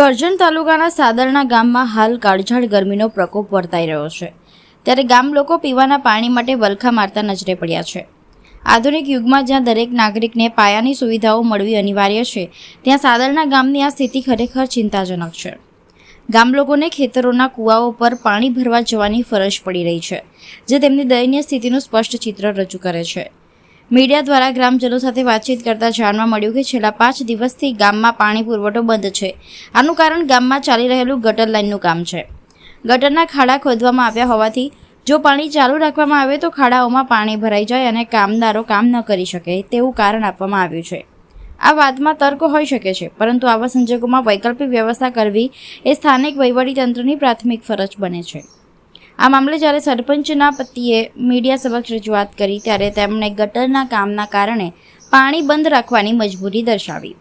કરજણ તાલુકાના સાદરણા ગામમાં હાલ કાળઝાળ ગરમીનો પ્રકોપ વર્તાઈ રહ્યો છે, ત્યારે ગામ લોકો પીવાના પાણી માટે વલખા મારતા નજરે પડ્યા છે। આધુનિક યુગમાં જ્યાં દરેક નાગરિકને પાયાની સુવિધાઓ મળવી અનિવાર્ય છે, ત્યાં સાદરણા ગામની આ સ્થિતિ ખરેખર ચિંતાજનક છે। ગામ લોકોને ખેતરોના કૂવાઓ પર પાણી ભરવા જવાની ફરજ પડી રહી છે, જે તેમની દયનીય સ્થિતિનું સ્પષ્ટ ચિત્ર રજૂ કરે છે। મીડિયા દ્વારા ગ્રામજનો સાથે વાતચીત કરતા જાણવા મળ્યું કે છેલ્લા 5 દિવસથી ગામમાં પાણી પુરવઠો બંધ છે। આનું કારણ ગામમાં ચાલી રહેલું ગટર લાઇનનું કામ છે। ગટરના ખાડા ખોદવામાં આવ્યા હોવાથી જો પાણી ચાલુ રાખવામાં આવે તો ખાડાઓમાં પાણી ભરાઈ જાય અને કામદારો કામ ન કરી શકે તેવું કારણ આપવામાં આવ્યું છે। આ વાતમાં તર્ક હોઈ શકે છે, પરંતુ આવા સંજોગોમાં વૈકલ્પિક વ્યવસ્થા કરવી એ સ્થાનિક વહીવટીતંત્રની પ્રાથમિક ફરજ બને છે। આ મામલે જ્યારે સરપંચના પતિએ મીડિયા સમક્ષ રજૂઆત કરી ત્યારે તેમણે ગટરના કામના કારણે પાણી બંધ રાખવાની મજબૂરી દર્શાવી।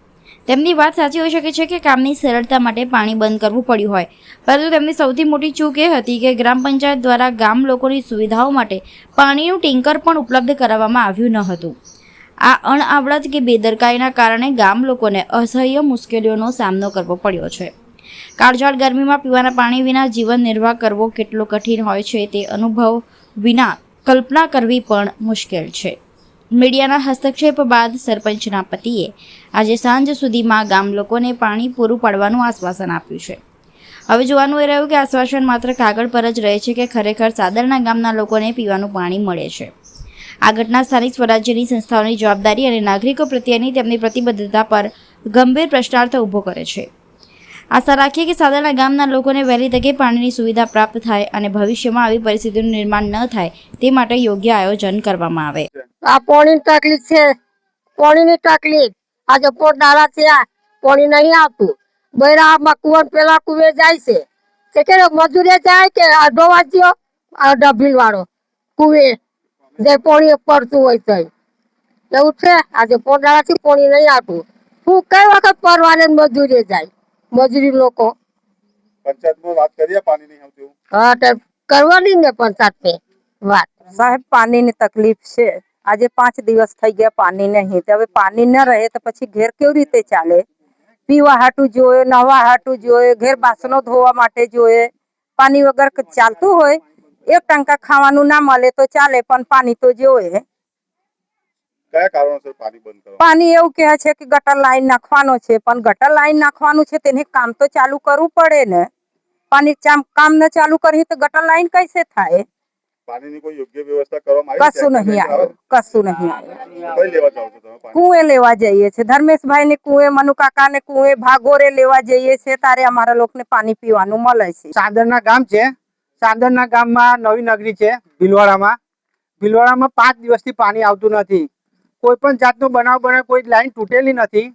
તેમની વાત સાચી હોઈ શકે છે કે કામની સરળતા માટે પાણી બંધ કરવું પડ્યું હોય, પરંતુ તેમની સૌથી મોટી ચૂક એ હતી કે ગ્રામ પંચાયત દ્વારા ગામ લોકોની સુવિધાઓ માટે પાણીનું ટેન્કર પણ ઉપલબ્ધ કરાવવામાં આવ્યું ન હતું। આ અણઆવડત કે બેદરકારીના કારણે ગામ લોકોને અસહ્ય મુશ્કેલીઓનો સામનો કરવો પડ્યો છે। કાળઝાળ ગરમીમાં પીવાના પાણી વિના જીવન નિર્વાહ કરવો કેટલો કઠિન હોય છે તે અનુભવ વિના કલ્પના કરવી પણ મુશ્કેલ છે। મીડિયાના હસ્તક્ષેપ બાદ સરપંચના પતિએ આજે સાંજ સુધીમાં ગામ લોકોને પાણી પૂરું પાડવાનું આશ્વાસન આપ્યું છે। હવે જોવાનું એ રહ્યું કે આશ્વાસન માત્ર કાગળ પર જ રહે છે કે ખરેખર સાદરણા ગામના લોકોને પીવાનું પાણી મળે છે। આ ઘટના સ્થાનિક સ્વરાજ્યની સંસ્થાઓની જવાબદારી અને નાગરિકો પ્રત્યેની તેમની પ્રતિબદ્ધતા પર ગંભીર પ્રશ્નાર્થ ઊભો કરે છે। આશા રાખીએ કે સાદરણા ગામના લોકોને વહેલી તકે પાણીની સુવિધા પ્રાપ્ત થાય અને ભવિષ્યમાં આવી પરિસ્થિતિનું નિર્માણ ન થાય તે માટે યોગ્ય આયોજન કરવામાં આવે। આ પાણીની તકલીફ છે, પાણીની તકલીફ આજે પોતાળા થયા, પાણી નહીં આવતું। બૈરામાં કુવર પેલા કુવે જાય છે તે કે મજૂરે જાય કે અડધો વાગ્યો અડધો બિલ વાળો કુવે જે પાણી પડતું હોય તો એવું છે। આજે પોતાળાથી પાણી નહીં આવતું। હું કઈ વખત પરવાને મજૂરે જાય મજૂરી લોકો પંચાયતમાં વાત કરીએ પાણી નહીં આવતું। હા તો કરવાની ને પંચાયત વાત સાહેબ પાણીની તકલીફ છે। આજે 5 દિવસ થઈ ગયા પાણી નહીં, હવે પાણી ન રહે તો પછી ઘેર કેવી રીતે ચાલે? પીવા હાટું જોઈએ, નવા હાટું જોઈએ, ઘેર બાસણો ધોવા માટે જોઈએ। પાણી વગર ચાલતું હોય? એક ટંકા ખાવાનું ના મળે તો ચાલે, પણ પાણી તો જોઈએ। કયા કારણોસર પાણી બંધ કરવા? પાણી એવું કહે છે કે ગટર લાઈન નાખવાનો છે, પણ ગટર લાઈન નાખવાનું છે તેને કામ તો ચાલુ કરવું પડે ને। પાણી કામ ન ચાલુ કરી તો ગટર લાઈન કઈસે થાય? પાણીની કોઈ યોગ્ય વ્યવસ્થા કરવામાં આવી? કશું નહીં આવ્યું, કશું નહીં આવ્યું। કઈ લેવા જાવ છો તમે પાણી? કુએ લેવા જઈએ છે, ધર્મેશભાઈ ને કુએ, મનુ કાકા ને કુએ, ભાગોરે લેવા જઈએ છે, તારે અમારા લોકોને પાણી પીવાનું મળે છે। સાદરના ગામ છે, સાદરના ગામમાં નવી નગરી છે ભીલવાડામાં। ભીલવાડામાં 5 દિવસથી પાણી આવતું નથી। કોઈ પણ જાતનો બનાવ બને, કોઈ લાઈન તૂટેલી નથી,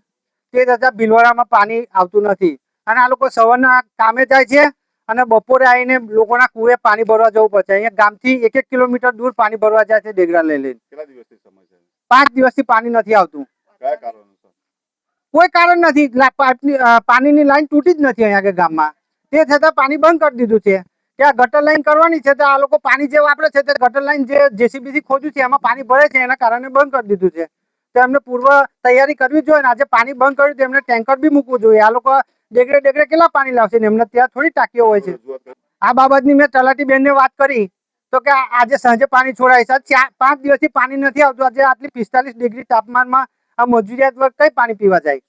તે છતાં ભીલવાડામાં પાણી આવતું નથી। અને આ લોકો સવારના કામે જાય છે અને બપોરે આવીને લોકોના કુએ પાણી ભરવા જવું પડે। અહીંયા ગામથી 1 કિલોમીટર દૂર પાણી ભરવા જાય છે ડેગરા લઈ લઈને। કેટલા દિવસથી સમસ્યા છે? 5 દિવસથી પાણી નથી આવતું। કયા કારણોસર? કોઈ કારણ નથી, પાણીની લાઈન તૂટી જ નથી અહીંયા આગળ ગામમાં, તે છતાં પાણી બંધ કરી દીધું છે કે આ ગટર લાઈન કરવાની છે, તો આ લોકો પાણી જે વાપરે છે તે ગટર લાઈન જે જેસીબીથી ખોદ્યું છે એમાં પાણી ભરે છે, એના કારણે બંધ કરી દીધું છે। તો એમને પૂર્વ તૈયારી કરવી જોઈએ ને આજે પાણી બંધ કર્યું તો એમને ટેન્કર બી મૂકવું જોઈએ। આ લોકો ડેગરે કેટલા પાણી લાવશે ને? એમને ત્યાં થોડી ટાંકીઓ હોય છે। આ બાબતની મેં તલાટી બેનને વાત કરી તો કે આજે સાંજે પાણી છોડાય છે। 5 દિવસથી પાણી નથી આવતું। આજે આટલી 45 ડિગ્રી તાપમાનમાં આ મજૂરિયાત વર્ગ કઈ પાણી પીવા જાય?